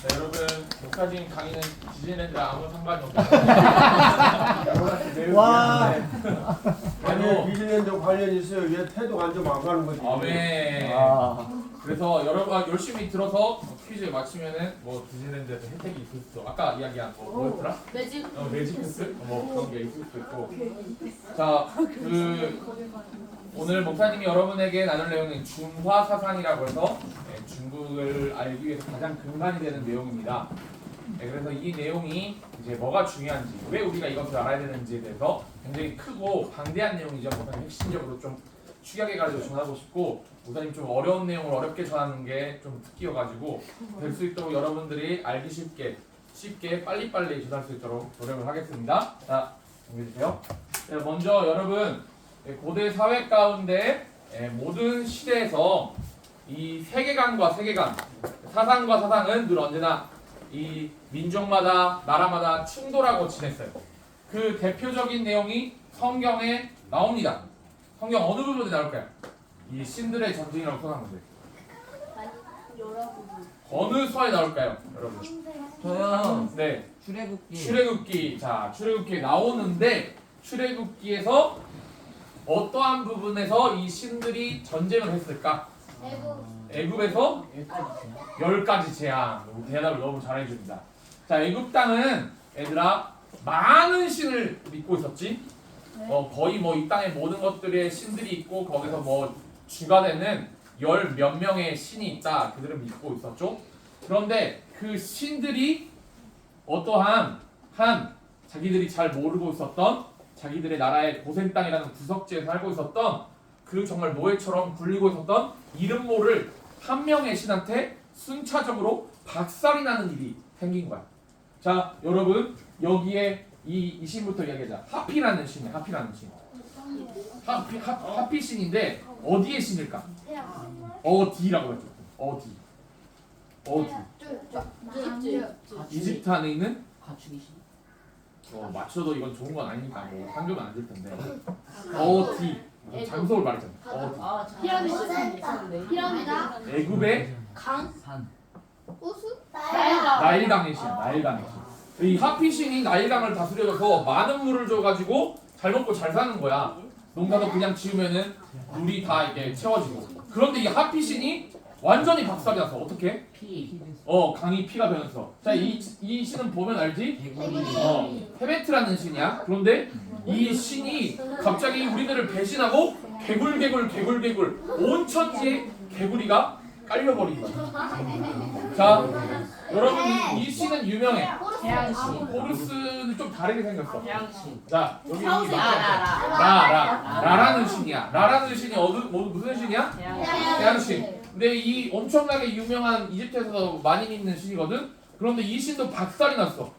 네, 여러분 목사님 강의는 디즈니랜드랑 아무 상관이 없어요. 와. 아니 디즈니랜드 관련 있어요. 얘 태도가 안 좋으면 안 가는 거지. 아멘. 아. 그래서 여러분 열심히 들어서 퀴즈 맞히면은 뭐 디즈니랜드에서 혜택이 있을 수도. 아까 이야기한 뭐였더라? 매직. 매직 패스? 뭐 그런 게 있을 수도 있고. 자, 오늘 목사님이 여러분에게 나눌 내용은 중화사상이라고 해서 중국을 알기 위해서 가장 근간이 되는 내용입니다. 그래서 이 내용이 이제 뭐가 중요한지, 왜 우리가 이것을 알아야 되는지에 대해서 굉장히 크고 방대한 내용이죠. 목사님 핵심적으로 좀 축약해 가지고 전하고 싶고, 목사님 좀 어려운 내용을 어렵게 전하는 게 좀 특기여가지고 될 수 있도록 여러분들이 알기 쉽게 빨리빨리 전할 수 있도록 노력을 하겠습니다. 자, 준비해주세요. 먼저 여러분, 고대 사회 가운데 모든 시대에서 이 세계관과 세계관, 사상과 사상은 늘 언제나 이 민족마다 나라마다 충돌하고 지냈어요. 그 대표적인 내용이 성경에 나옵니다. 성경 어느 부분에 나올까요? 이 신들의 전쟁이라고 표현한 건데 어느 서에 나올까요, 여러분? 저요. 네, 출애굽기. 출애굽기. 자, 출애굽기에 나오는데 출애굽기에서 어떠한 부분에서 이 신들이 전쟁을 했을까? 애굽에서 10가지 재앙. 대답을 너무 잘해줍니다. 자, 애굽 땅은 얘들아 많은 신을 믿고 있었지. 거의 뭐 이 땅의 모든 것들의 신들이 있고 거기서 뭐 주가 되는 열 몇 명의 신이 있다. 그들은 믿고 있었죠. 그런데 그 신들이 어떠한 자기들이 잘 모르고 있었던 자기들의 나라의 고센 땅이라는 구석지에 살고 있었던 그 정말 노예처럼 굴리고 있었던 이름 모를 한 명의 신한테 순차적으로 박살이 나는 일이 생긴 거야. 자, 여러분 여기에 이 신부터 이야기하자. 하피라는 신이야. 하피라는 신. 하피 신인데 어디의 신일까? 어디라고 했죠. 어디. 이집트 안에 있는 가축이 신. 맞춰도 이건 좋은 건 아니니까 뭐 상금은 안 줄 텐데. 어디. 장소를 말했잖아. 어디. 피라미다. 애굽의 산. 우수. 나일강의 신. 이 하피신이 나일강을 다스려줘서 많은 물을 줘가지고 잘 먹고 잘 사는 거야. 농사도 그냥 지으면은 물이 다 이게 채워지고. 그런데 이 하피신이 완전히 박살이 났어. 어떻게? 피. 강이 피가 변했어. 자, 이 신은 보면 알지? 개구리. 헤베트라는 신이야. 그런데 이 신이 갑자기 우리들을 배신하고 개굴 온 천지에 개구리가 깔려버린 거야. 자, 여러분 이 신은 유명해. 태양신. 호루스는 좀 다르게 생겼어. 태양신. 자, 여기 라. 라라는 신이야. 라라는 신이 무슨 신이야? 태양신. 근데 이 엄청나게 유명한 이집트에서 많이 믿는 신이거든. 그런데 이 신도 박살이 났어.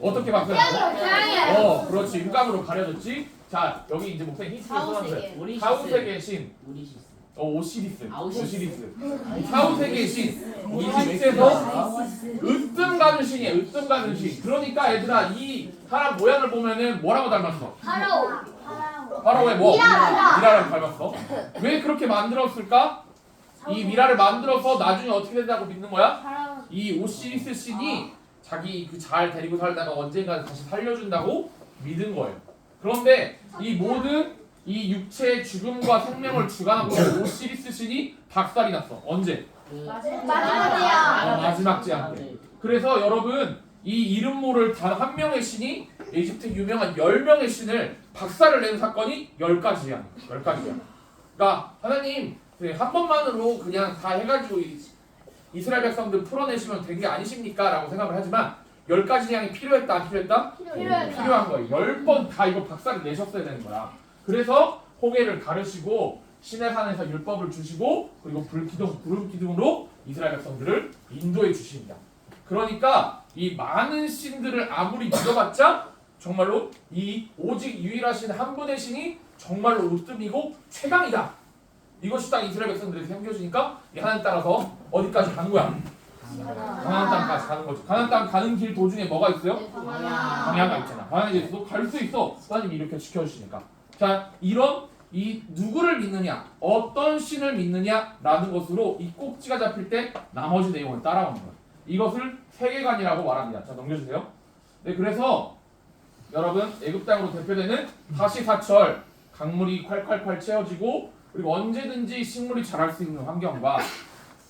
어떻게 박살이 났어? 그렇지. 흑암으로 가려졌지. 자, 여기 이제 목사님 힌트를 써놨어요. 사후세계의 신. 오시리스. 사후세계의 신. 이집트에서 으뜸 가는 신이야. 으뜸 가는 신. 그러니까 얘들아 이 사람 모양을 보면은 뭐라고 닮았어? 파라오의 뭐? 미라를 닮았어. 왜 그렇게 만들었을까? 이 미라를 만들어서 나중에 어떻게 된다고 믿는 거야? 이 오시리스 신이 자기 그 잘 데리고 살다가 언젠가 다시 살려준다고 믿은 거예요. 그런데 이 모든 이 육체의 죽음과 생명을 주관하고 있는 오시리스 신이 박살이 났어. 언제? 마지막 재앙 때. 그래서 여러분 이 이름 모를 단 한 명의 신이 이집트 유명한 10명의 신을 박살을 내는 사건이 10가지야. 10가지야. 그러니까 하나님 한 번만으로 그냥 다 해가지고 이스라엘 백성들 풀어내시면 된 게 아니십니까? 라고 생각을 하지만 10가지 재앙이 필요했다 안 필요했다? 필요한 거예요. 10번 다 이거 박살을 내셨어야 되는 거야. 그래서 홍해를 가르시고 시내산에서 율법을 주시고 그리고 구름 기둥으로 이스라엘 백성들을 인도해 주십니다. 그러니까 이 많은 신들을 아무리 믿어봤자 정말로 이 오직 유일하신 한 분의 신이 정말로 으뜸이고 최강이다. 이것이 딱 이스라엘 백성들이 생겨지니까 이 하나님 따라서 어디까지 가는 거야? 가나안 땅까지 가는 거지. 가나안 땅 가는 길 도중에 뭐가 있어요? 광야가 있잖아. 광야에 있어도 갈 수 있어. 하나님이 이렇게 지켜주시니까. 자, 이런 이 누구를 믿느냐, 어떤 신을 믿느냐라는 것으로 이 꼭지가 잡힐 때 나머지 내용을 따라오는 거야. 이것을 세계관이라고 말합니다. 자, 넘겨주세요. 네, 그래서 여러분 애굽 땅으로 대표되는 다시사철 강물이 콸콸콸 채워지고 그리고 언제든지 식물이 자랄 수 있는 환경과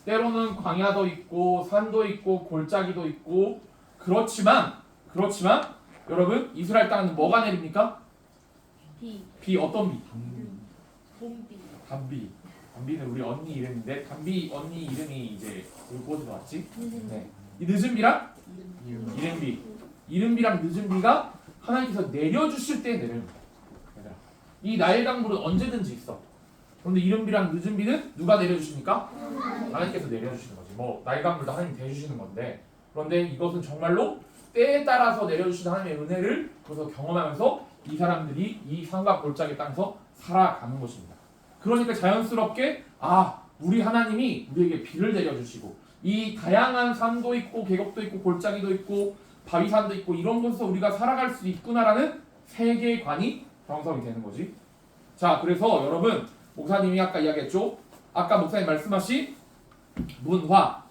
때로는 광야도 있고 산도 있고 골짜기도 있고 그렇지만 여러분 이스라엘 땅은 뭐가 내립니까? 비 어떤 비? 봄비. 단비. 단비는 우리 언니 이름인데 단비 언니 이름이 이제 올곳에서 왔지? 네. 이 늦은 비랑 이른 비. 이른 비랑 늦은 비가 하나님께서 내려주실 때 내려줍니다. 얘들아. 이 나일 강물은 언제든지 있어. 그런데 이른 비랑 늦은 비는 누가 내려주십니까? 하나님께서 내려주시는 거지. 뭐 나일 강물도 하나님이 대주시는 건데 그런데 이것은 정말로 때에 따라서 내려주시는 하나님의 은혜를 그래서 경험하면서 이 사람들이 이 산과 골짜기 땅에서 살아가는 것입니다. 그러니까 자연스럽게 우리 하나님이 우리에게 비를 내려주시고 이 다양한 산도 있고 계곡도 있고 골짜기도 있고 바위산도 있고 이런 곳에서 우리가 살아갈 수 있구나라는 세계관이 형성이 되는 거지. 자, 그래서 여러분 목사님이 아까 이야기했죠. 아까 목사님 말씀하신 문화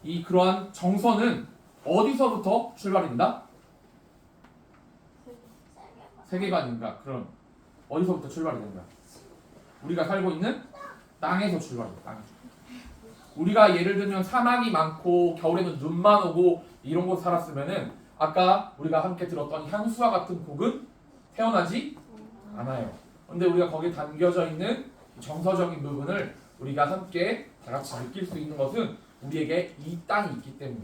이 그러한 정서는 어디서부터 출발이 된다? 세계관인가? 그럼 어디서부터 출발이 된다? 우리가 살고 있는 땅에서 출발이 된다. 땅에서. 우리가 예를 들면 사막이 많고 겨울에는 눈만 오고 이런 곳 살았으면은 아까 우리가 함께 들었던 향수와 같은 곡은 태어나지 않아요. 근데 우리가 거기에 담겨져 있는 정서적인 부분을 우리가 함께 다 같이 느낄 수 있는 것은 우리에게 이 땅이 있기 때문에.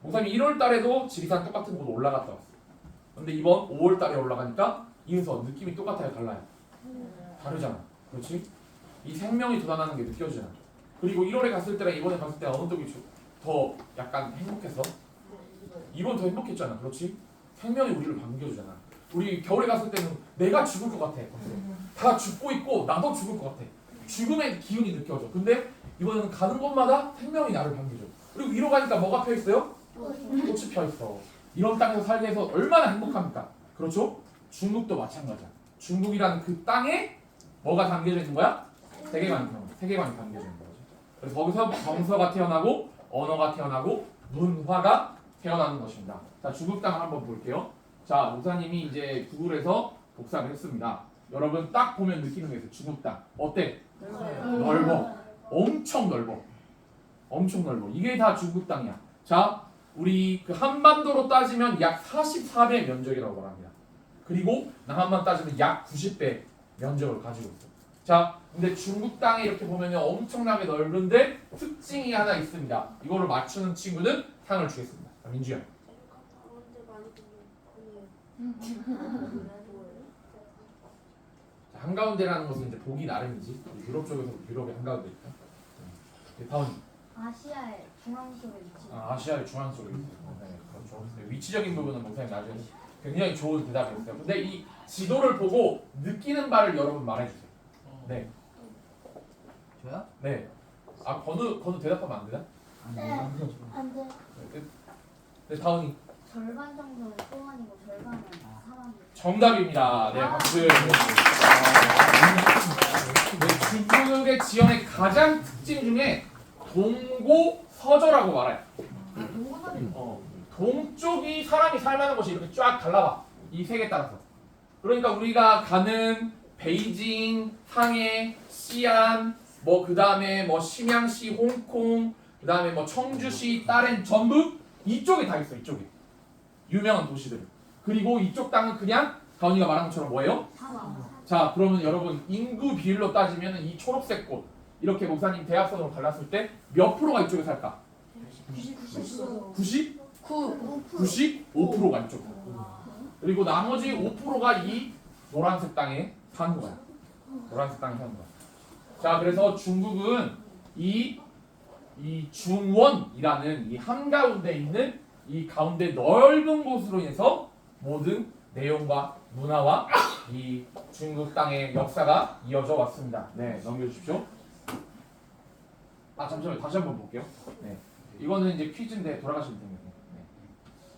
목사님이 1월 달에도 지리산 똑같은 곳 올라갔다 왔어요. 근데 이번 5월 달에 올라가니까 이은서 느낌이 똑같아요, 달라요? 다르잖아. 그렇지? 이 생명이 돋아나는 게 느껴지잖아. 그리고 1월에 갔을 때랑 이번에 갔을 때 어느 쪽이 더 약간 행복했어? 이번 더 행복했잖아. 그렇지? 생명이 우리를 반겨주잖아. 우리 겨울에 갔을 때는 내가 죽을 것 같아. 다 죽고 있고 나도 죽을 것 같아. 죽음의 기운이 느껴져. 근데 이번에는 가는 곳마다 생명이 나를 반겨줘. 그리고 위로 가니까 뭐가 펴있어요? 꽃이 펴있어. 이런 땅에서 살게 해서 얼마나 행복합니까? 그렇죠? 중국도 마찬가지야. 중국이라는 그 땅에 뭐가 담겨져 있는 거야? 세계관이 담겨져 있는 거지. 그래서 거기서 정서가 태어나고 언어가 태어나고 문화가 태어나는 것입니다. 자, 중국 땅을 한번 볼게요. 자, 목사님이 이제 구글에서 복사를 했습니다. 여러분 딱 보면 느끼는 게 있어요. 중국 땅 어때? 넓어. 엄청 넓어. 엄청 넓어. 이게 다 중국 땅이야. 자, 우리 그 한반도로 따지면 약 44배 면적이라고 말합니다. 그리고 남한만 따지면 약 90배 면적을 가지고 있어. 자, 근데 중국 땅에 이렇게 보면 엄청나게 넓은데 특징이 하나 있습니다. 이거를 맞추는 친구는 상을 주겠습니다. 자, 민주야. 자, 한가운데라는 것은 이제 보기 나름이지. 유럽 쪽에서 유럽의 한가운데 있다. 다음. 아시아의 중앙 쪽에 위치. 아시아의 중앙 쪽에 있어요. 네, 그렇죠. 위치적인 부분은 목사님 나중에 굉장히 좋은 대답이었어요. 근데 이 지도를 보고 느끼는 바를 여러분 말해주세요. 네. 저요? 네. 건우 대답하면 안 되나? 안 돼. 네, 다운이. 절반 정도는 똥아니고 절반은 사람이. 정답입니다. 네, 박수. 네, 중국의 지형의 가장 특징 중에 동고서저라고 말해요. 동쪽이 사람이 살만한 곳이 이렇게 쫙 갈라봐. 이 색에 따라서. 그러니까 우리가 가는 베이징, 상해, 시안, 뭐 그 다음에 뭐 심양시, 홍콩, 그 다음에 뭐 청주시, 다롄 전부 이쪽에 다 있어. 이쪽에 유명한 도시들. 그리고 이쪽 땅은 그냥 가은이가 말한 것처럼 뭐예요? 자, 그러면 여러분 인구 비율로 따지면 이 초록색 꽃 이렇게 목사님 대합선으로 갈랐을 때 몇 프로가 이쪽에 살까? 95%가 이쪽. 그리고 나머지 5%가 이 노란색 땅에 사는 거야. 노란색 땅에 사는 거야. 자, 그래서 중국은 이 중원이라는 이 한가운데 있는 이 가운데 넓은 곳으로 인해서 모든 내용과 문화와 이 중국 땅의 역사가 이어져 왔습니다. 네, 넘겨주십시오. 잠시만요. 다시 한번 볼게요. 네, 이거는 이제 퀴즈인데 돌아가시면 됩니다. 네.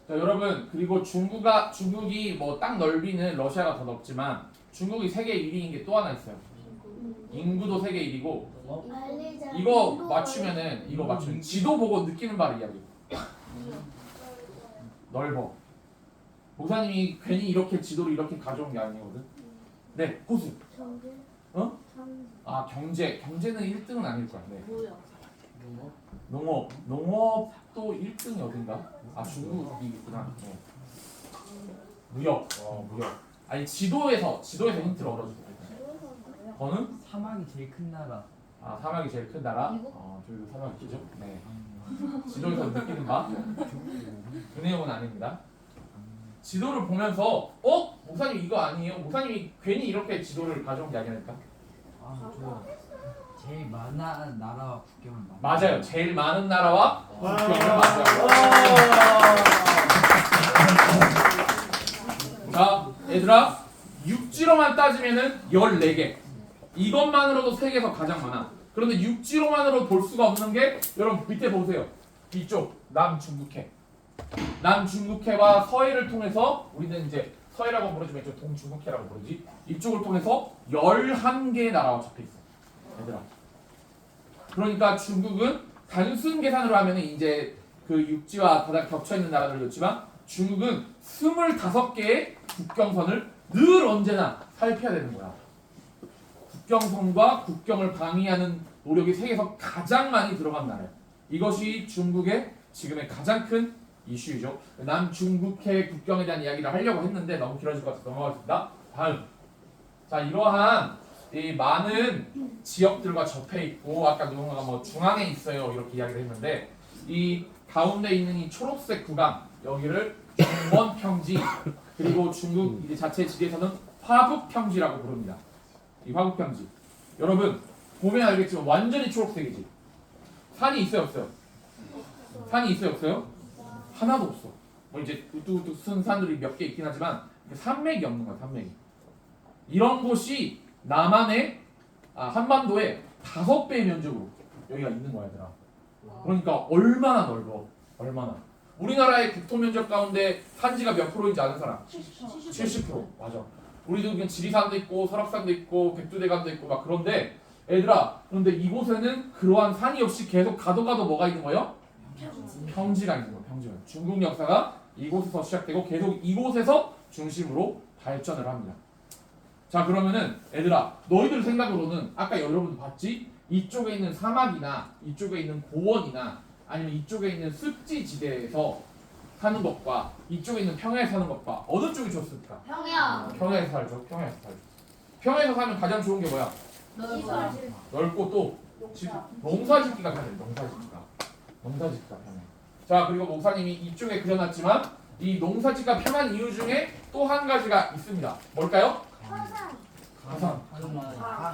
자, 여러분 그리고 중국이 뭐 땅 넓이는 러시아가 더 넓지만 중국이 세계 1위인 게 또 하나 있어요. 인구도 세계 1위고 이거 맞추면 지도 보고 느끼는 바를 이야기해요. 넓어. 목사님이 괜히 이렇게 지도를 이렇게 가져온 게 아니거든. 네, 호수. 저기. 어? 삼. 아, 경제는 1등은 아닐 거야. 네. 뭐야? 농업도 1등이 어딘가? 아, 중국이 있구나. 네. 무역. 무역. 아니, 지도에서 힌트를 얻어줄게. 거는? 사막이 제일 큰 나라. 아, 사막이 제일 큰 나라. 미국? 저희도 사막이 크죠. 네. 지도에서 느끼는 바. 그 내용은 아닙니다. 지도를 보면서 목사님 이거 아니에요? 목사님이 괜히 이렇게 지도를 가져온 게 아니랄까? 저 제일 많은 나라와 국경을 맞아요. 제일 많은 나라와 국경을 맞아요. 자, 얘들아, 육지로만 따지면은 14개. 이것만으로도 세계에서 가장 많아. 그런데 육지로만으로 볼 수가 없는 게 여러분 밑에 보세요. 이쪽 남중국해. 남중국해와 서해를 통해서 우리는 이제 서해라고 부르지만 이쪽 동중국해라고 부르지. 이쪽을 통해서 11개의 나라가 잡혀 있어. 얘들아. 그러니까 중국은 단순 계산으로 하면 이제 그 육지와 바다 겹쳐 있는 나라들이었지만 중국은 25개의 국경선을 늘 언제나 살펴야 되는 거야. 국경선과 국경을 방위하는 노력이 세계에서 가장 많이 들어간 나라예요. 이것이 중국의 지금의 가장 큰 이슈이죠. 남중국해 국경에 대한 이야기를 하려고 했는데 너무 길어질 것 같아서 넘어가겠습니다. 다음. 자, 이러한 이 많은 지역들과 접해 있고 아까 누군가가 뭐 중앙에 있어요 이렇게 이야기를 했는데 이 가운데 있는 이 초록색 구간 여기를 중원평지 그리고 중국 이제 자체 지리에서는 화북평지라고 부릅니다. 이 화북평지 여러분 보면 알겠지만 완전히 초록색이지. 산이 있어요 없어요? 산이 있어요 없어요? 하나도 없어. 뭐 이제 우뚝우뚝 쓴 산들이 몇 개 있긴 하지만 산맥이 없는 거야. 산맥이. 이런 곳이 남한의 한반도의 5배의 면적으로 여기가 있는 거야 얘들아. 그러니까 얼마나 넓어. 얼마나. 우리나라의 국토 면적 가운데 산지가 몇 프로인지 아는 사람? 70%. 맞아. 우리도 그냥 지리산도 있고 설악산도 있고 백두대간도 있고 막 그런데 얘들아 그런데 이곳에는 그러한 산이 없이 계속 가도 뭐가 있는 거예요? 평지가 있는 거예요. 평지가. 중국 역사가 이곳에서 시작되고 계속 이곳에서 중심으로 발전을 합니다. 자 그러면은 얘들아 너희들 생각으로는 아까 여러분도 봤지? 이쪽에 있는 사막이나 이쪽에 있는 고원이나 아니면 이쪽에 있는 습지 지대에서 사는 것과 이쪽에 있는 평야에 사는 것과 어느 쪽이 좋습니까? 평야. 평야에서 살죠. 평야에서 살죠. 평야에서 살면 가장 좋은 게 뭐야? 넓고 또 농사짓기가 편해. 농사짓기가 편해. 자 그리고 목사님이 이쪽에 그려놨지만 이 농사짓기가 편한 이유 중에 또 한 가지가 있습니다. 뭘까요? 가산.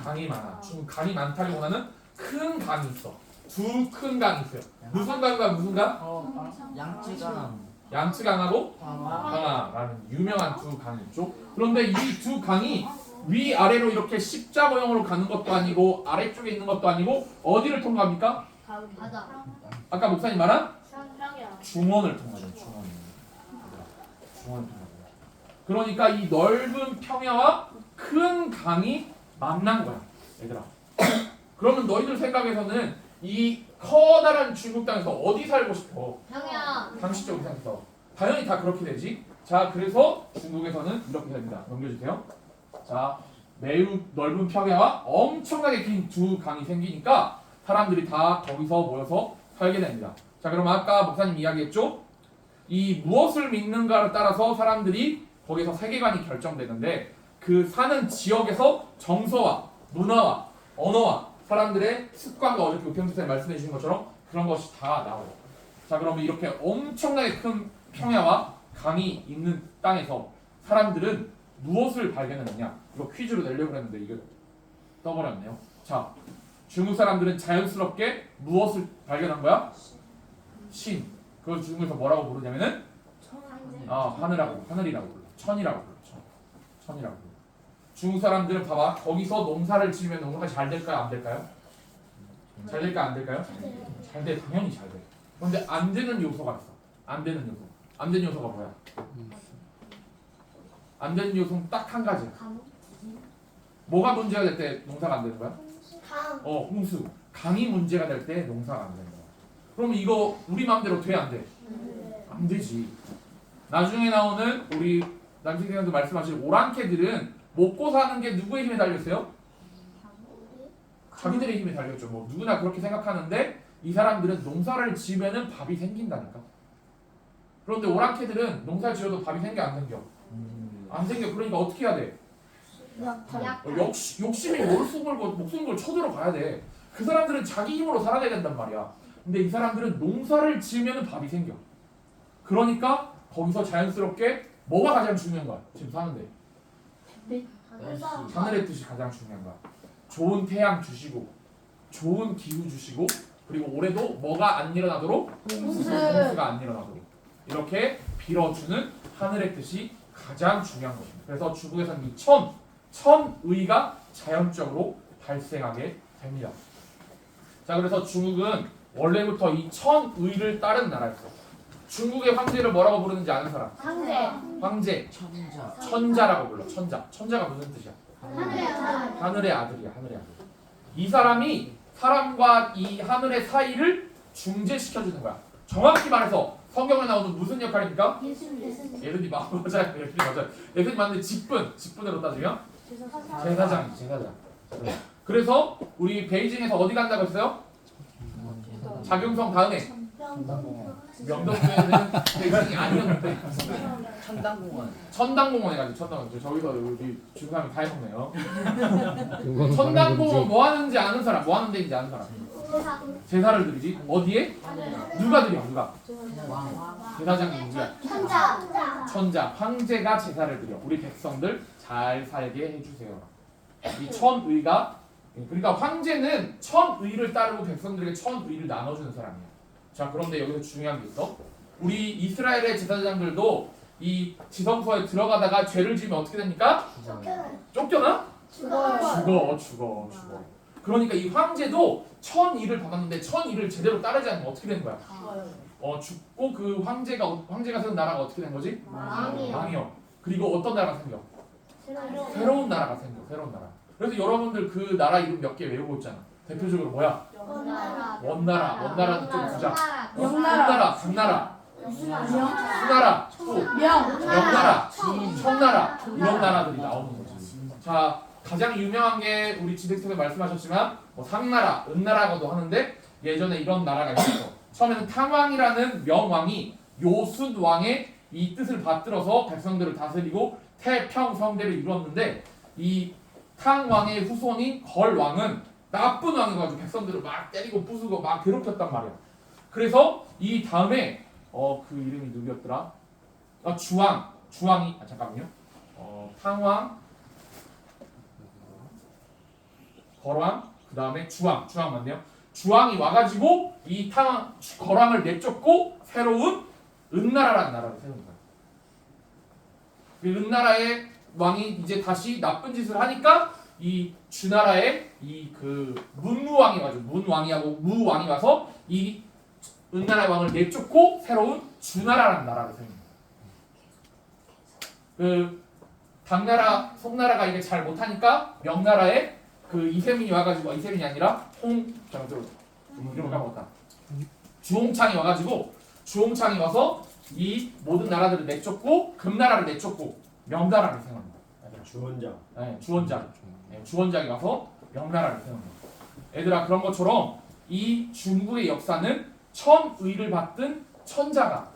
강이 많아. 중국 강이 많다기보다는 큰 강이 있어. 두 큰 강이 있어요. 무슨 강과 무슨 강? 양쯔강. 양쯔강하고 황하라는 유명한 두 강이 있죠. 그런데 이 두 강이 위아래로 이렇게 십자 모형으로 가는 것도 아니고 아래쪽에 있는 것도 아니고 어디를 통과합니까? 바다. 아까 목사님 말한 평야. 중원을 통과해요. 중원을 통과해요. 그러니까 이 넓은 평야와 큰 강이 만난 거야, 얘들아. 그러면 너희들 생각에서는 이 커다란 중국 땅에서 어디 살고 싶어? 평야. 상식적인 생각에서 당연히 다 그렇게 되지. 자, 그래서 중국에서는 이렇게 됩니다. 넘겨주세요. 자, 매우 넓은 평야와 엄청나게 긴 두 강이 생기니까 사람들이 다 거기서 모여서 살게 됩니다. 자, 그럼 아까 목사님 이야기했죠? 이 무엇을 믿는가를 따라서 사람들이 거기서 세계관이 결정되는데 그 사는 지역에서 정서와 문화와 언어와 사람들의 습관과 어저께 우평선생님 말씀해 주신 것처럼 그런 것이 다 나와요. 자 그러면 이렇게 엄청나게 큰 평야와 강이 있는 땅에서 사람들은 무엇을 발견했느냐? 이거 퀴즈로 내려고 했는데 이거 떠버렸네요. 자 중국 사람들은 자연스럽게 무엇을 발견한 거야? 신. 그걸 중국에서 뭐라고 부르냐면은 하늘이라고 불러. 천이라고 불러. 천이라고 불러. 중국 사람들은 봐봐 거기서 농사를 지으면 농사가 잘 될까요? 안 될까요? 잘 될까 안 될까요? 잘 돼. 당연히 잘 돼. 그런데 안 되는 요소가 있어. 안 되는 요소. 안 되는 요소가 뭐야? 안 되는 요소는 딱 한 가지야. 뭐가 문제가 될 때 농사가 안 되는 거야? 홍수. 강이 문제가 될 때 농사가 안 되는 거야. 그러면 이거 우리 마음대로 돼, 안 돼? 안 되지. 나중에 나오는 우리 남생생도 말씀하신 오랑캐들은 먹고 사는 게 누구의 힘에 달렸어요? 자기들의 힘에 달렸죠. 뭐 누구나 그렇게 생각하는데 이 사람들은 농사를 지으면은 밥이 생긴다니까. 그런데 오랑캐들은 농사를 지어도 밥이 생겨 안 생겨? 안 생겨. 그러니까 어떻게 해야 돼? 욕심이 목숨 걸 쳐들어가야 돼. 그 사람들은 자기 힘으로 살아야 된단 말이야. 근데 이 사람들은 농사를 지으면 밥이 생겨. 그러니까 거기서 자연스럽게 뭐가 가장 중요한 거야? 지금 사는데 하늘의 뜻이 가장 중요한 거야. 좋은 태양 주시고 좋은 기후 주시고 그리고 올해도 뭐가 안 일어나도록 홍수가 안 일어나도록 이렇게 빌어주는 하늘의 뜻이 가장 중요한 것입니다. 그래서 중국에서는 이 천의가 자연적으로 발생하게 됩니다. 자, 그래서 중국은 원래부터 이 천의를 따른 나라였어. 중국의 황제를 뭐라고 부르는지 아는 사람? 황제. 천자라고 불러. 천자가 무슨 뜻이야? 하늘의 아들이야. 하늘의 아들. 이 사람이 사람과 이 하늘의 사이를 중재시켜주는 거야. 정확히 말해서 성경에 나오는 무슨 역할입니까? 예수님 맞아요. 예수님 맞는데 직분으로 따지면 제사장. 그래서 우리 베이징에서 어디 간다고 했어요? 자경성 다음에 명동에는 베이징이 아니었는데 천당공원에 가지. 저기서 우리 중국 사람이 다 해먹네요. 천당공원 뭐 하는지 아는 사람? 뭐 하는 데인지 아는 사람? 제사를 드리지. 어디에? 누가 드려? 누가? 제사장이 누구야? 천자. 황제가 제사를 드려. 우리 백성들 잘 살게 해주세요. 이 천의가 그러니까 황제는 천의를 따르고 백성들에게 천의를 나눠주는 사람이야. 자, 그런데 여기서 중요한 게 있어. 우리 이스라엘의 제사장들도 이 지성소에 들어가다가 죄를 지으면 어떻게 됩니까? 쫓겨나? 죽어. 그러니까 이 황제도 천의를 받았는데 천의를 제대로 따르지 않으면 어떻게 되는 거야? 죽고 그 황제가 세운 나라가 어떻게 된 거지? 망이요. 그리고 어떤 나라가 생겨? 새로운 나라가 생겨. 새로운 나라. 그래서 여러분들 그 나라 이름 몇 개 외우고 있잖아. 대표적으로 뭐야? 원나라는 좀 보자. 명나라, 당나라, 수나라, 명나라, 청나라 이런 나라들이 나오는 거지. 자, 가장 유명한 게 우리 지식에서 말씀하셨지만 뭐 상나라, 은나라고도 하는데 예전에 이런 나라가 있었어. 처음에는 탕왕이라는 명왕이 요순 왕의 이 뜻을 받들어서 백성들을 다스리고 태평성대를 이루었는데 이 탕왕의 후손인 걸왕은 나쁜 왕이가지고 백성들을 막 때리고 부수고 막 괴롭혔단 말이야. 그래서 이 다음에 그 이름이 누구였더라? 주왕이 잠깐만요. 탕왕, 걸왕, 그 다음에 주왕 맞네요. 주왕이 와가지고 이 걸왕을 내쫓고 새로운 은나라라는 나라를 세운 거야. 그 은나라의 왕이 이제 다시 나쁜 짓을 하니까 이 주나라의 이 그 문무왕이 와가지고 문왕이하고 무왕이 와서 이 은나라의 왕을 내쫓고 새로운 주나라라는 나라를 세운 거야. 그 당나라, 송나라가 이게 잘 못하니까 명나라에 그 이세민이 와가지고 이세민이 아니라 이름을 까먹었다. 주홍창이 와가지고 주홍창이 와서 이 모든 나라들을 내쫓고 금나라를 내쫓고 명나라를 세웁니다. 주원장. 네, 주원장이 와서 명나라를 세웁니다. 얘들아, 그런 것처럼 이 중국의 역사는 천의를 받든 천자가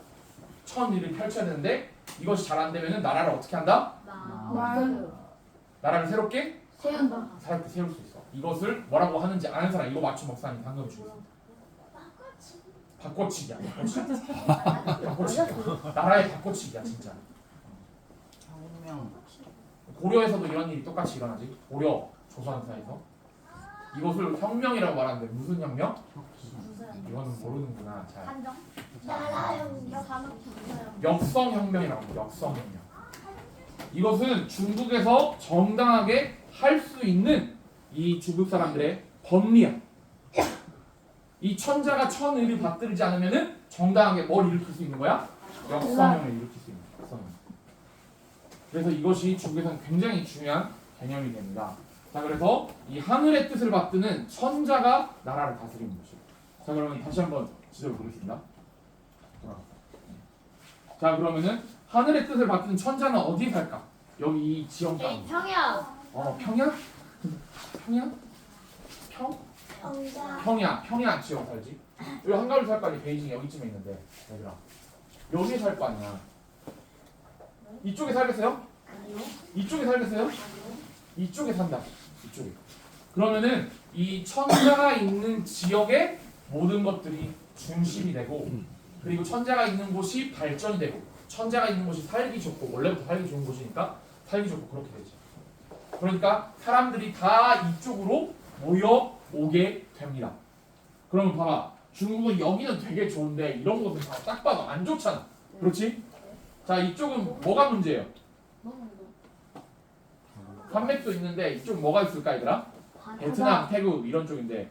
천의를 펼쳐야 되는데 이것이 잘 안 되면은 나라를 어떻게 한다? 나라를 새롭게 세울 수 있어. 이것을 뭐라고 하는지 아는 사람, 이거 맞춤 목사님 방금 주셨어. 바꿔치기야. 나라의 바꿔치기야 진짜. 고려에서도 이런 일이 똑같이 일어나지. 고려 조선 사이에서 이것을 혁명이라고 말하는데 무슨 혁명? 이거는 모르는구나. 잘. 역성혁명이라고 해요. 역성혁명. 이것은 중국에서 정당하게 할 수 있는 이 중국 사람들의 법리야. 이 천자가 천의를 받들지 않으면은 정당하게 뭘 일으킬 수 있는 거야? 역성형을 일으킬 수 있는 거야. 역성형. 그래서 이것이 중국에서는 굉장히 중요한 개념이 됩니다. 자, 그래서 이 하늘의 뜻을 받드는 천자가 나라를 다스리는 것이죠. 자, 그러면 다시 한번 지도를 보겠습니다. 자 그러면은 하늘의 뜻을 받드는 천자는 어디에 살까? 여기 이 지형 땅. 평야. 평야? 평야? 평야 지형 살지. 여기 한가위 살 거 아니야. 베이징 여기쯤에 있는데 얘들아 여기에 살 거 아니야. 이쪽에 살겠어요? 이쪽에 살겠어요? 이쪽에 산다. 이쪽에. 그러면은 이 천자가 있는 지역의 모든 것들이 중심이 되고 그리고 천자가 있는 곳이 발전이 되고 천자가 있는 곳이 살기 좋고 원래부터 살기 좋은 곳이니까 살기 좋고 그렇게 되지. 그러니까 사람들이 다 이쪽으로 모여오게 됩니다. 그러면 봐봐. 중국은 여기는 되게 좋은데 이런 곳은 다 딱 봐도 안 좋잖아. 그렇지? 자 이쪽은 뭐가 문제예요? 산맥도 있는데 이쪽 뭐가 있을까 얘들아? 베트남, 태국 이런 쪽인데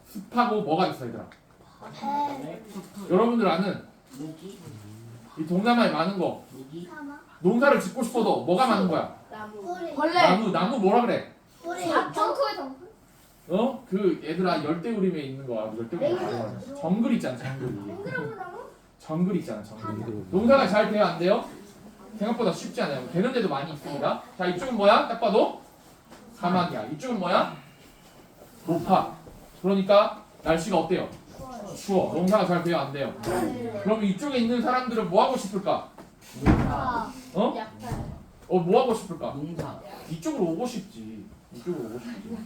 습하고 뭐가 있어 얘들아? 여러분들 아는 이 동남아에 많은 거 농사를 짓고 싶어도 뭐가 많은 거야? 나무 뭐라 그래? 그 얘들아 열대우림에 있는 거야. 열대우림 정글 있잖아. 정글 있잖아. 농사가 잘 돼요 안 돼요? 생각보다 쉽지 않아요. 되는 데도 많이 있습니다. 자 이쪽은 뭐야? 딱 봐도 사막이야. 이쪽은 뭐야? 높아. 그러니까 날씨가 어때요? 추워. 농사가 잘 돼요 안 돼요? 그럼 이쪽에 있는 사람들은 뭐 하고 싶을까? 뭐 하고 싶을까? 농사. 이쪽으로 오고 싶지. 이쪽으로 오고 싶지.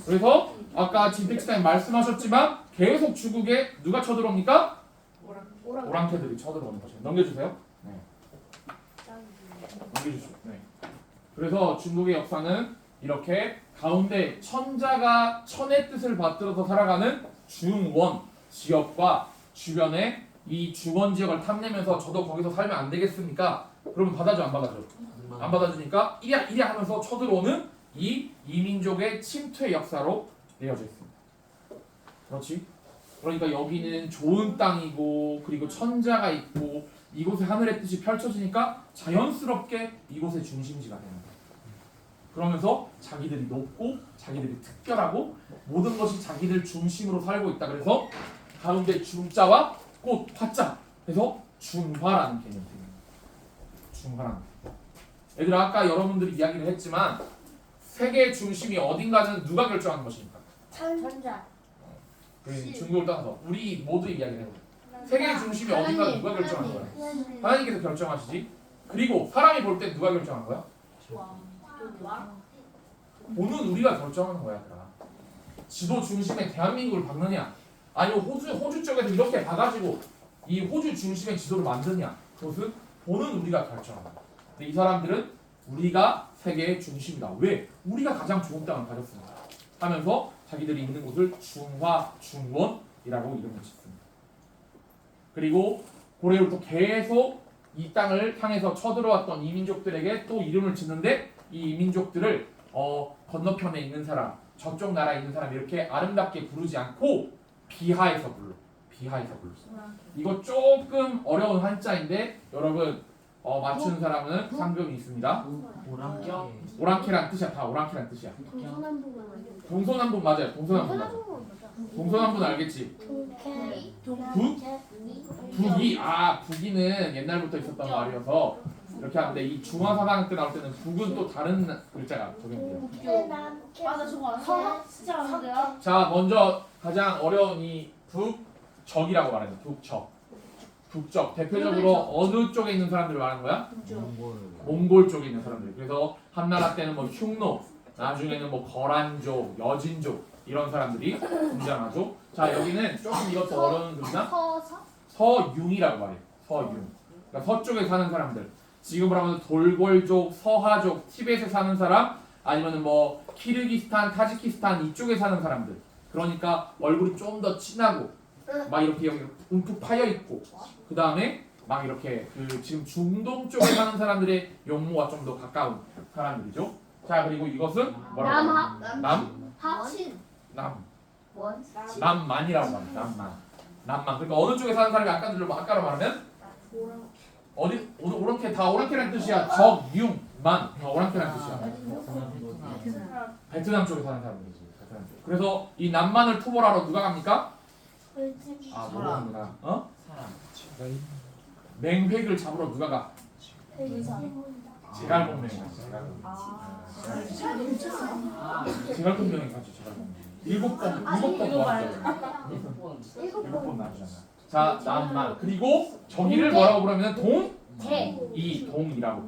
그래서 아까 진택스타님 말씀하셨지만 계속 중국에 누가 쳐들어옵니까? 오랑캐들이 쳐들어오는 거죠. 넘겨주세요. 네. 넘겨주시죠. 네. 그래서 중국의 역사는 이렇게 가운데 천자가 천의 뜻을 받들어서 살아가는 중원 지역과 주변에 이 중원 지역을 탐내면서 저도 거기서 살면 안 되겠습니까? 그러면 받아줘 안 받아줘? 안 받아주니까 이랴 하면서 쳐들어오는 이 이민족의 침투의 역사로 내어져 있습니다. 그렇지? 그러니까 여기는 좋은 땅이고 그리고 천자가 있고 이곳에 하늘의 뜻이 펼쳐지니까 자연스럽게 이곳의 중심지가 되는 거예요. 그러면서 자기들이 높고 자기들이 특별하고 모든 것이 자기들 중심으로 살고 있다. 그래서 가운데 중자와 꽃 화자 그래서 중화라는 개념이 됩니다. 중화라는 개념. 얘들아 아까 여러분들이 이야기를 했지만 세계의 중심이 어딘가는 누가 결정하는 것입니까? 천자. 중국을 떠나서 우리 모두 이야기를 해보자. 세계의 중심이 어딘가 누가 결정하는 거야? 하나님께서 결정하시지. 그리고 사람이 볼 때 누가 결정하는 거야? 보는 우리가 결정하는 거야. 지도 중심에 대한민국을 박느냐 아니면 호주 쪽에서 이렇게 봐가지고 이 호주 중심의 지도를 만드냐 그것은 보는 우리가 결정한다. 근데 이 사람들은 우리가 세계의 중심이다. 왜? 우리가 가장 좋은 땅을 가졌습니다. 하면서 자기들이 있는 곳을 중화, 중원이라고 이름을 짓습니다. 그리고 고래로부터 계속 이 땅을 향해서 쳐들어왔던 이민족들에게 또 이름을 짓는데 이 이민족들을 건너편에 있는 사람, 저쪽 나라에 있는 사람 이렇게 아름답게 부르지 않고 비하해서 불러. 이거 조금 어려운 한자인데 여러분 맞추는 사람은 상금이 있습니다. 오랑캐란 뜻이야. 다 오랑캐란 뜻이야. 동서남북 맞아요. 동서남북 맞아. 동서남북은 알겠지? 북이는 옛날부터 있었던 말이어서 이렇게 하는데 이 중화사상 때 나올 때는 북은 또 다른 글자가 적용돼요. 맞아 저거 서 진짜 안돼요? 자 먼저 가장 어려운 이 북적이라고 말해요. 북적 대표적으로 어느 쪽에 있는 사람들을 말하는 거야? 몽골 쪽에 있는 사람들. 그래서 한나라 때는 뭐 흉노, 나중에는 뭐 거란족, 여진족 이런 사람들이 등장하죠. 자 여기는 조금 이것도 어려운 글이나 서융이라고 말해요. 서융. 그러니까 서쪽에 사는 사람들. 지금으로 하면 돌골족, 서하족, 티벳에 사는 사람, 아니면은 뭐 키르기스탄, 타지키스탄 이쪽에 사는 사람들. 그러니까 얼굴이 좀 더 진하고 막 이렇게 여기 움푹 파여 있고, 그 다음에 막 이렇게 그 지금 중동 쪽에 사는 사람들의 용모가 좀 더 가까운 사람들이죠. 자 그리고 이것은 뭐라고? 남만이라고 합니다. 남만. 그러니까 어느 쪽에 사는 사람이 아까로 말하면 오랑캐 다 오랑캐라는 뜻이야. 적융만 오랑캐라는 뜻이야. 베트남 쪽에 사는 사람들이지. 그래서 이 남만을 토벌하러 누가 갑니까? 아, 모르는구나. 어? 사람. 맹획을 잡으러 누가 가? 제갈공명이 가죠. 제갈공명이 가죠. 제갈공명. 일곱 번 모았죠. 일곱 번 나오잖아. 자, 남만. 그리고 저기를 뭐라고 부르면 동이라고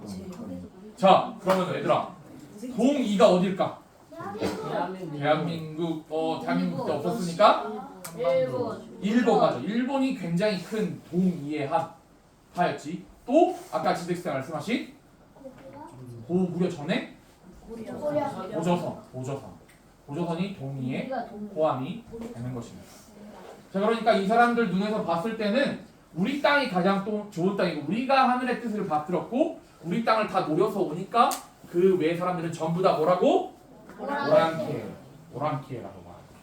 부릅니다. 자, 그러면 얘들아, 동이가 어딜까? 대한민국 때 없었으니까 일본 맞아. 일본이 굉장히 큰 동이의 하였지. 또 아까 지득생 말씀하신 고구려 전에 고조선이 동이에 포함이 되는 것입니다. 자, 그러니까 이 사람들 눈에서 봤을 때는 우리 땅이 가장 좋은 땅이고 우리가 하늘의 뜻을 받들었고 우리 땅을 다 노려서 오니까 그 외 사람들은 전부 다 뭐라고? 오랑캐라고 말합니다.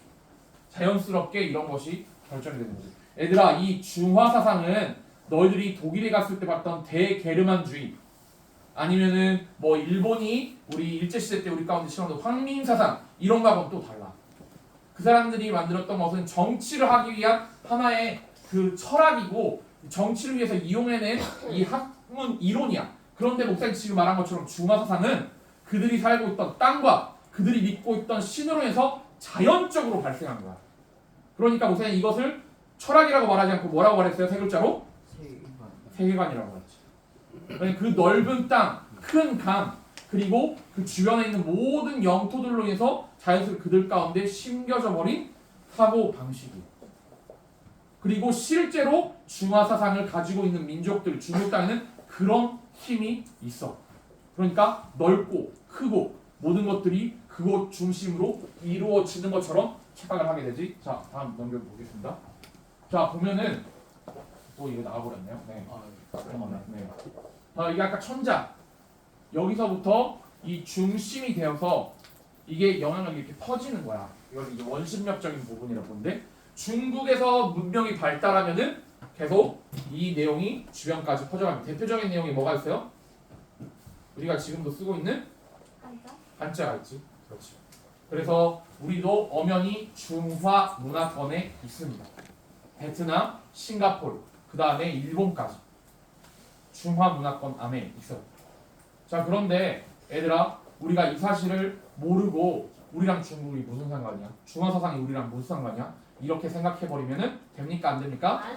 자연스럽게 이런 것이 결정이 되는 거지. 얘들아, 이 중화 사상은 너희들이 독일에 갔을 때 봤던 대게르만주의 아니면은 뭐 일본이 우리 일제시대 때 우리 가운데 실험한 황민 사상 이런 거하고는 또 달라. 그 사람들이 만들었던 것은 정치를 하기 위한 하나의 그 철학이고 정치를 위해서 이용해낸 이 학문 이론이야. 그런데 목사님 지금 말한 것처럼 중화 사상은 그들이 살고 있던 땅과 그들이 믿고 있던 신으로 해서 자연적으로 발생한 거야. 그러니까 목사님 이것을 철학이라고 말하지 않고 뭐라고 말했어요? 세 글자로? 세계관이라고 했지. 그러니까 그 넓은 땅, 큰 강, 그리고 그 주변에 있는 모든 영토들로 인해서 자연스럽게 그들 가운데 심겨져 버린 사고 방식이. 그리고 실제로 중화 사상을 가지고 있는 민족들, 중국 땅에는 그런 힘이 있어. 그러니까 넓고 크고 모든 것들이 그곳 중심으로 이루어지는 것처럼 착각을 하게 되지. 자, 다음 넘겨보겠습니다. 자, 보면은 또 이거 나와버렸네요. 네. 네. 이게 아까 천자. 여기서부터 이 중심이 되어서 이게 영향력이 이렇게 퍼지는 거야. 이걸 이제 원심력적인 부분이라고 보는데 중국에서 문명이 발달하면은 계속 이 내용이 주변까지 퍼져갑니다. 대표적인 내용이 뭐가 있어요? 우리가 지금도 쓰고 있는 한자가 있지. 그렇지. 그래서 우리도 엄연히 중화 문화권에 있습니다. 베트남, 싱가포르, 그 다음에 일본까지 중화 문화권 안에 있어요. 자, 그런데 얘들아, 우리가 이 사실을 모르고 우리랑 중국이 무슨 상관이야? 중화 사상이 우리랑 무슨 상관이야? 이렇게 생각해버리면은 됩니까? 안 됩니까? 안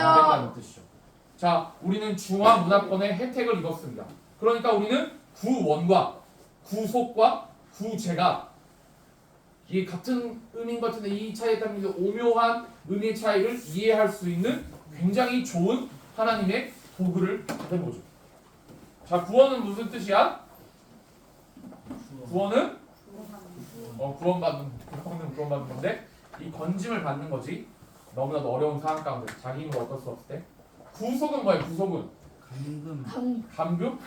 안 된다는 뜻이죠. 자, 우리는 중화 문화권의 혜택을 입었습니다. 그러니까 우리는 구원과 구속과 구제가 이게 같은 의미인 것 같은데 이 차이에 따른 오묘한 의미의 차이를 이해할 수 있는 굉장히 좋은 하나님의 도구를 받은 거죠. 자, 구원은 무슨 뜻이야? 구원은 구원받는 건데 이 건짐을 받는 거지. 너무나도 어려운 상황 가운데 자기 힘으로 어쩔 수 없을 때. 구속은 뭐야? 구속은 감금?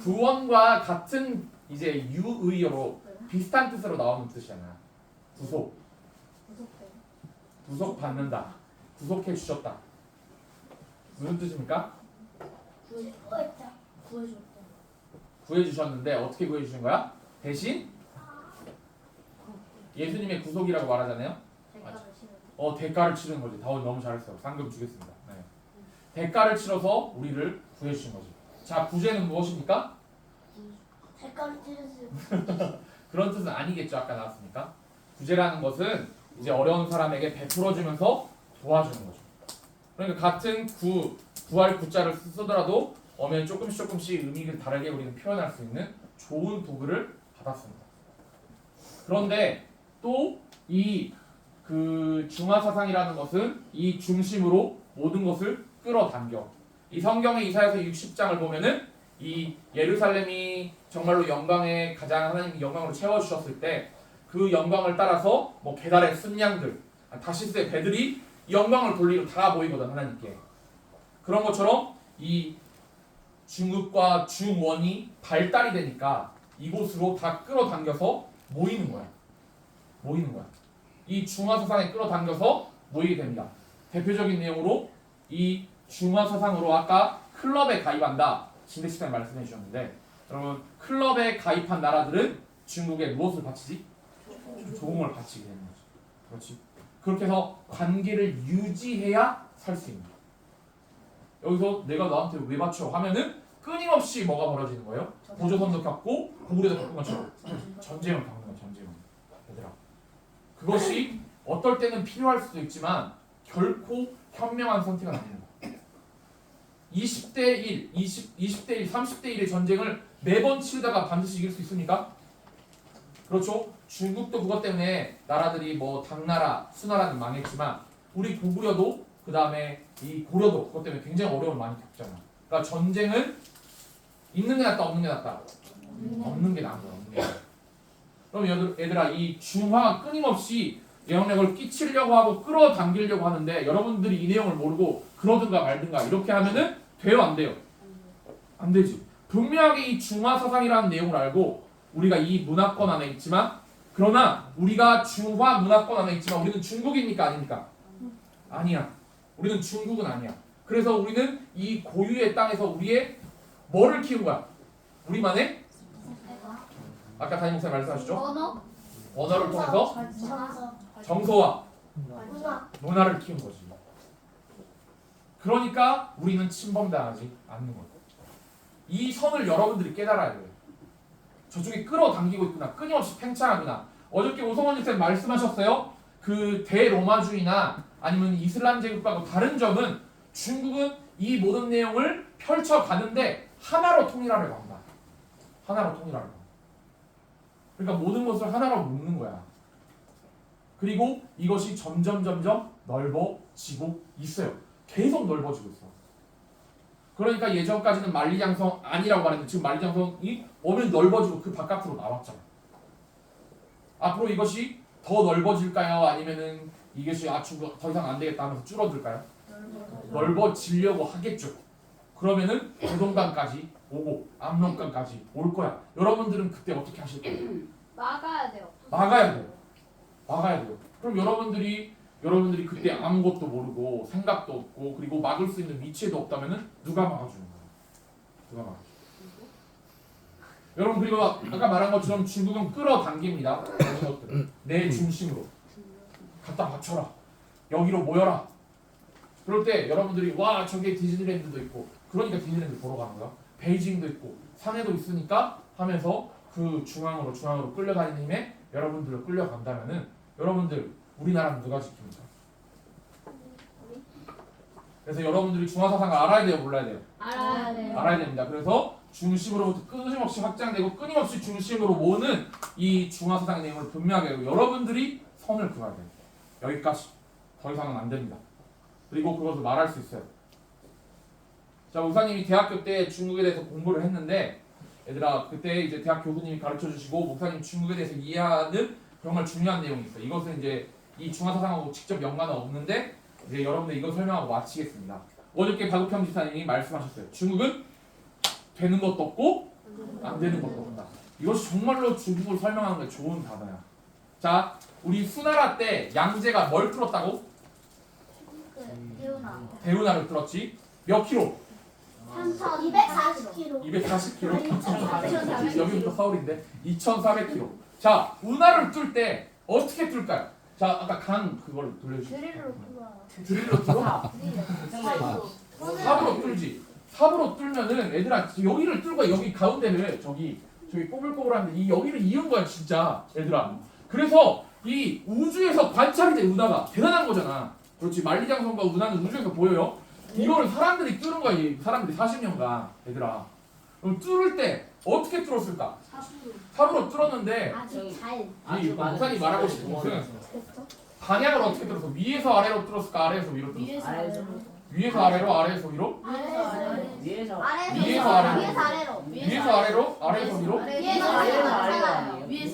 구원과 같은 이제 유의어로 비슷한 뜻으로 나오는 뜻이잖아. 구속받는다. 구속해 주셨다. 무슨 뜻입니까? 구해 주셨는데 어떻게 구해 주신 거야? 대신 예수님의 구속이라고 말하잖아요. 대가를 치르는 거지. 다원 너무 잘했어요. 상금 주겠습니다. 네. 대가를 치러서 우리를 구해 주신 거지. 자, 구제는 무엇입니까? 대가를 치르세요. 그런 뜻은 아니겠죠. 아까 나왔으니까. 구제라는 것은 이제 어려운 사람에게 베풀어주면서 도와주는 거죠. 그러니까 같은 구할 구자를 쓰더라도 엄연히 조금씩 의미를 다르게 우리는 표현할 수 있는 좋은 도구를 받았습니다. 그런데 또 이 중화 사상이라는 것은 이 중심으로 모든 것을 끌어당겨. 이 성경의 이사야서 60장을 보면은 이 예루살렘이 정말로 영광에 가장 하나님이 영광으로 채워주셨을 때 그 영광을 따라서 뭐 게달의 순양들, 다시스의 배들이 영광을 돌리러 다 모이거든 하나님께. 그런 것처럼 이 중국과 중원이 발달이 되니까 이곳으로 다 끌어당겨서 모이는 거야. 이 중화 사상에 끌어당겨서 모이게 됩니다. 대표적인 내용으로 이 중화 사상으로 아까 클럽에 가입한다. 진대시간 말씀해 주셨는데 여러분 클럽에 가입한 나라들은 중국에 무엇을 바치지? 조공을 바치게 되는 거지. 그렇지. 그렇게 해서 관계를 유지해야 살 수 있는 거야. 여기서 내가 너한테 왜 바쳐 하면은 끊임없이 뭐가 벌어지는 거예요? 보조선도 겪고 고구려도 겪은 것처럼 전쟁을 겪는 거야. 전쟁을. 얘들아. 그것이 어떨 때는 필요할 수도 있지만 결코 현명한 선택은 아닌 거야. 20대 1, 20대 1, 30대 1의 전쟁을 매번 치르다가 반드시 이길 수 있습니까? 그렇죠. 중국도 그것 때문에 나라들이 뭐 당나라, 수나라는 망했지만 우리 고구려도 그 다음에 이 고려도 그것 때문에 굉장히 어려움을 많이 겪잖아. 그러니까 전쟁은 있는 게 낫다, 없는 게 낫다. 없는 게 나은 거야. 없는 게. 그럼 얘들아 이 중화가 끊임없이 영향력을 끼치려고 하고 끌어당기려고 하는데 여러분들이 이 내용을 모르고 그러든가 말든가 이렇게 하면은 돼요, 안 돼요? 안 되지. 분명하게 이 중화 사상이라는 내용을 알고 우리가 이 문화권 안에 있지만 그러나 우리가 중화 문화권 안에 있지만 우리는 중국입니까 아닙니까? 아니야. 우리는 중국은 아니야. 그래서 우리는 이 고유의 땅에서 우리의 뭐를 키운 거야? 우리만의 아까 담임 목사님 말씀하셨죠? 언어? 언어를 통해서 정서와 문화를 키운 거지. 그러니까 우리는 침범당하지 않는 거야. 이 선을 여러분들이 깨달아야 돼요. 저쪽에 끌어당기고 있구나. 끊임없이 팽창하구나. 어저께 오성원 선생님 말씀하셨어요. 그 대로마주의나 아니면 이슬람 제국과도 다른 점은 중국은 이 모든 내용을 펼쳐가는데 하나로 통일하려고 한다. 하나로 통일하려고 한다. 그러니까 모든 것을 하나로 묶는 거야. 그리고 이것이 점점 넓어지고 있어요. 계속 넓어지고 있어. 그러니까 예전까지는 만리장성 아니라고 말했는데 지금 만리장성이 오면 넓어지고 그 바깥으로 나왔잖아. 앞으로 이것이 더 넓어질까요? 아니면은 이것이 더 이상 안 되겠다 하면서 줄어들까요? 넓어지려고 하겠죠. 그러면은 대동강까지 오고 압록강까지 올 거야. 여러분들은 그때 어떻게 하실 거예요? 막아야 돼요. 막아야 돼요. 막아야 돼요. 그럼 여러분들이 그때 아무것도 모르고 생각도 없고 그리고 막을 수 있는 위치에도 없다면은 누가 막아주는 거예요? 누가 막아주는 거예요? 여러분 그리고 아까 말한 것처럼 중국은 끌어당깁니다. 모든 것들을 내 중심으로 갖다 맞춰라. 여기로 모여라. 그럴 때 여러분들이 와 저기에 디즈니랜드도 있고 그러니까 디즈니랜드 보러 가는 거야. 베이징도 있고 상해도 있으니까 하면서 그 중앙으로 끌려다니는 힘에 여러분들을 끌려간다면은 여러분들 우리나라는 누가 지킵니까? 그래서 여러분들이 중화사상을 알아야 돼요, 몰라야 돼요? 알아야 돼요. 알아야 됩니다. 그래서 중심으로부터 끊임없이 확장되고 끊임없이 중심으로 모으는 이 중화사상의 내용을 분명하게 하고 여러분들이 선을 그어야 돼요. 여기까지. 더 이상은 안 됩니다. 그리고 그것을 말할 수 있어요. 자, 목사님이 대학교 때 중국에 대해서 공부를 했는데 얘들아 그때 이제 대학 교수님이 가르쳐 주시고 목사님 중국에 대해서 이해하는 정말 중요한 내용이 있어요. 이것은 이제 이 중화사상하고 직접 연관은 없는데 이제 여러분들 이거 설명하고 마치겠습니다. 어저께 박우평 지사님이 말씀하셨어요. 중국은 되는 것도 없고 안 되는 것도 없다. 이것이 정말로 중국을 설명하는 게 좋은 단어야. 자, 우리 수나라 때 양제가 뭘 뚫었다고? 대운하를 뚫었지. 몇 킬로? 240kg. 240km. 여기부터 서울인데 2,400km. 자, 운하를 뚫을 때 어떻게 뚫을까요? 자, 아까 강 그걸 돌려주세요. 드릴로 뚫어요. 드릴로 뚫어? 삽으로 뚫지. 삽으로 뚫면은 얘들아 여기를 뚫고 여기 가운데를 저기 꼬불꼬불한데 이 여기를 이은 거야 진짜 얘들아. 그래서 이 우주에서 관찰이 돼 운하가 대단한 거잖아. 그렇지. 만리장성과 운하는 우주에서 보여요. 이거를 사람들이 뚫은 거야. 이 사람들이 40년간 얘들아. 그럼 뚫을 때 어떻게 뚫었을까? 삽으로 뚫었는데 이 목사님 말하고 싶은 것은 방향을 어떻게 뚫었어? 위에서 아래로 뚫었을까? 아래에서 위로 뚫었을까? 위에서 아래로? 아래에서 위로? 위에서 위에서 아래로? 위에서 아래로? 아래에서 위로? 위에서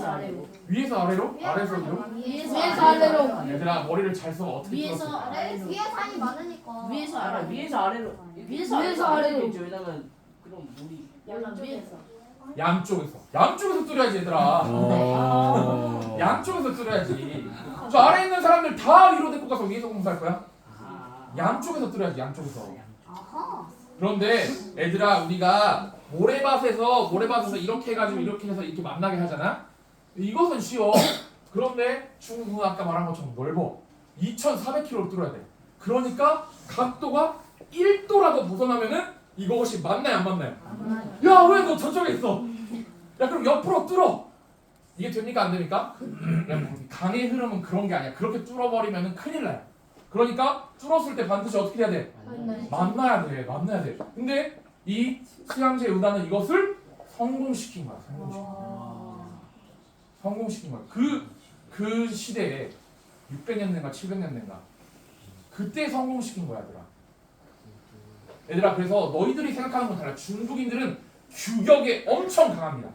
아래로 위에서 아래로? 아래에서 위로? 위에서 아래로. 얘들아 머리를 잘 써. 어떻게 위에서 뚫었을까? 아래로 위에 산이 많으니까. 위에서 아래로 위에서 아래로 위에서 아래로. 왜냐면 그럼 물이 약간 위에서 양쪽에서 뚫어야지 얘들아. 양쪽에서 뚫어야지. 저 아래에 있는 사람들 다 위로 데리고 가서 위에서 공부할 거야? 양쪽에서 뚫어야지. 양쪽에서. 그런데 얘들아 우리가 모래밭에서 이렇게 해가지고 이렇게 해서 이렇게 만나게 하잖아. 이것은 쉬워. 그런데 중국은 아까 말한 것처럼 넓어. 2,400km를 뚫어야 돼. 그러니까 각도가 1도라도 벗어나면은 이것이 맞나요 안 맞나요? 야 왜 너 저쪽에 있어? 야 그럼 옆으로 뚫어. 이게 됩니까 안 됩니까? 강의 흐름은 그런 게 아니야. 그렇게 뚫어버리면은 큰일 나요. 그러니까 뚫었을 때 반드시 어떻게 해야 돼? 만나야 돼. 만나야 돼. 근데 이 수양제 은하는 이것을 성공시킨 거야. 성공시킨 거야. 그 시대에 600년 된가 700년 된가 그때 성공시킨 거야 얘들아. 얘들아 그래서 너희들이 생각하는 건 달라. 중국인들은 규격에 엄청 강합니다.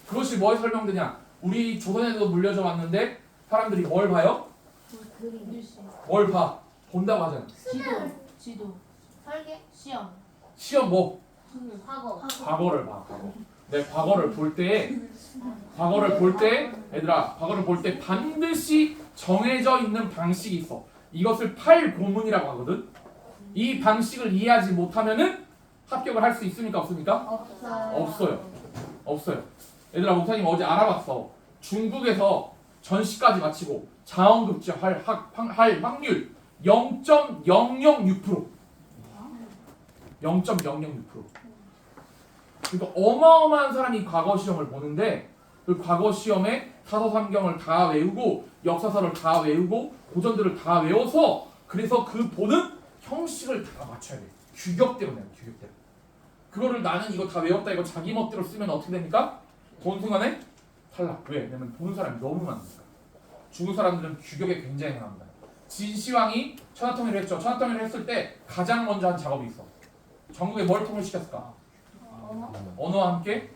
그것이 뭐에 설명되냐? 우리 조선에도 물려져 왔는데 사람들이 뭘 봐요? 뭘 봐? 본다고 하잖아. 지도, 설계? 시험, 시험 뭐? 과거. 과거를 봐. 과거. 내 과거를 볼 때 얘들아 과거를 볼 때 반드시 정해져 있는 방식이 있어. 이것을 팔고문이라고 하거든. 이 방식을 이해하지 못하면은 합격을 할 수 있습니까 없습니까? 없어요. 얘들아 목사님 어제 알아봤어. 중국에서 전시까지 마치고 자원급제 할 확률 0.006%. 0.006%. 그러니까 어마어마한 사람이 과거 시험을 보는데 그 과거 시험에 사서삼경을 다 외우고 역사서를 다 외우고 고전들을 다 외워서 그래서 그 보는 형식을 다 맞춰야 돼. 규격대로 내요. 규격대로. 그거를 나는 이거 다 외웠다 이거 자기 멋대로 쓰면 어떻게 됩니까? 본 순간에 탈락. 왜? 왜냐면 보는 사람이 너무 많으니까. 중국 사람들은 규격에 굉장히 강합니다. 진시황이 천하통일을 했죠. 천하통일을 했을 때 가장 먼저 한 작업이 있어. 전국에 뭘 통일시켰을까? 언어와 함께?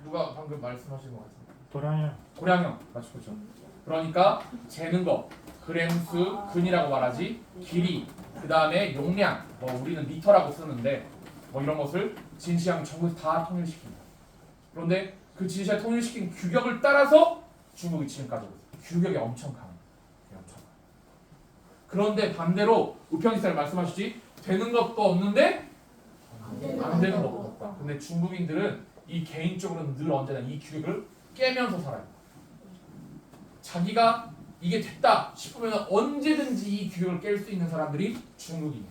누가 방금 말씀하신 것 같은데? 도량형. 맞죠, 그렇죠. 그러니까 재는 거, 그램수, 근이라고 말하지. 길이, 그 다음에 용량, 뭐 우리는 미터라고 쓰는데 뭐 이런 것을 진시황이 전국에서 다 통일시킵니다. 그런데 그 진시황이 통일시킨 규격을 따라서 중국이 지금까지 오고 있어요. 규격이 엄청 강해요. 그런데 반대로 우평지사를 말씀하시지 되는 것도 없는데 안 되는 것도 없다. 근데 중국인들은 이 개인적으로는 늘 언제나 이 규격을 깨면서 살아요. 자기가 이게 됐다 싶으면 언제든지 이 규격을 깰 수 있는 사람들이 중국인이에요.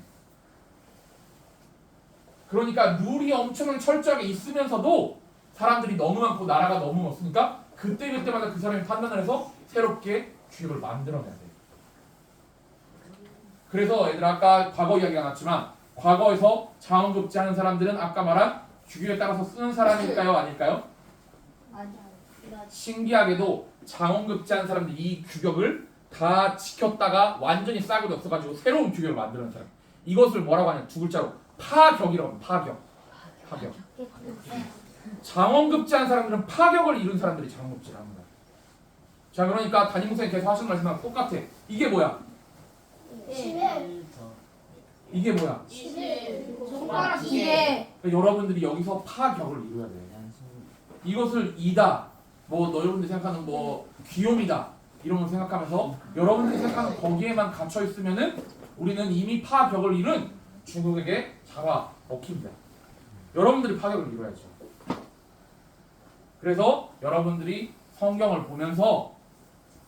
그러니까 룰이 엄청 철저하게 있으면서도 사람들이 너무 많고 나라가 너무 없으니까 그때그때마다 그 사람이 판단을 해서 새롭게 규격을 만들어내야 돼요. 그래서 얘들아 아까 과거 이야기가 나왔지만 과거에서 자원급제하는 사람들은 아까 말한 규격에 따라서 쓰는 사람일까요? 아닐까요? 신기하게도 자원급제하는 사람들이 이 규격을 다 지켰다가 완전히 싸구려 없어가지고 새로운 규격을 만드는 사람. 이것을 뭐라고 하냐? 두 글자로 파격이라고 합니다. 파격. 자원급제한 사람들은 파격을 이룬 사람들이 자원급제를 합니다. 자 그러니까 담임 목사님 계속 하시는 말씀랑 똑같아. 이게 뭐야? 이게 뭐야? 손가락 기계, 그러니까 여러분들이 여기서 파격을 이루어야 돼. 이것을 이다, 뭐 여러분들이 생각하는 뭐 귀요미다 이런 걸 생각하면서 여러분들이 생각하는 거기에만 갇혀 있으면은 우리는 이미 파격을 이룬 중국에게 잡아 먹힙니다. 여러분들이 파격을 이뤄야죠. 그래서 여러분들이 성경을 보면서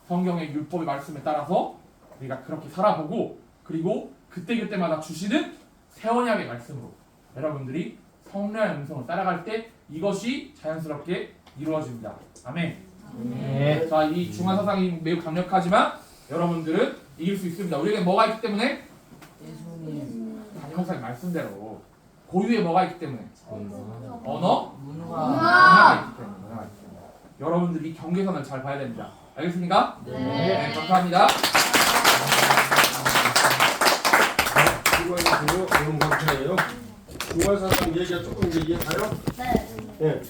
성경의 율법의 말씀에 따라서 우리가 그렇게 살아보고 그리고 그때그때마다 주시는 새 언약의 말씀으로 여러분들이 성령의 음성을 따라갈 때 이것이 자연스럽게 이루어집니다. 아멘. 네. 자, 이 중한 사상이 매우 강력하지만 여러분들은 이길 수 있습니다. 우리에게 뭐가 있기 때문에? 담임 목사님 말씀대로 고유에 뭐가 있기 때문에? 언어? 문화가 있기 때문에. 여러분들이 경계선을 잘 봐야 됩니다. 알겠습니까? 네, 감사합니다. 이거는 배운 방편이에요. 중간사상 얘기가 조금 이해가요? 네. 예.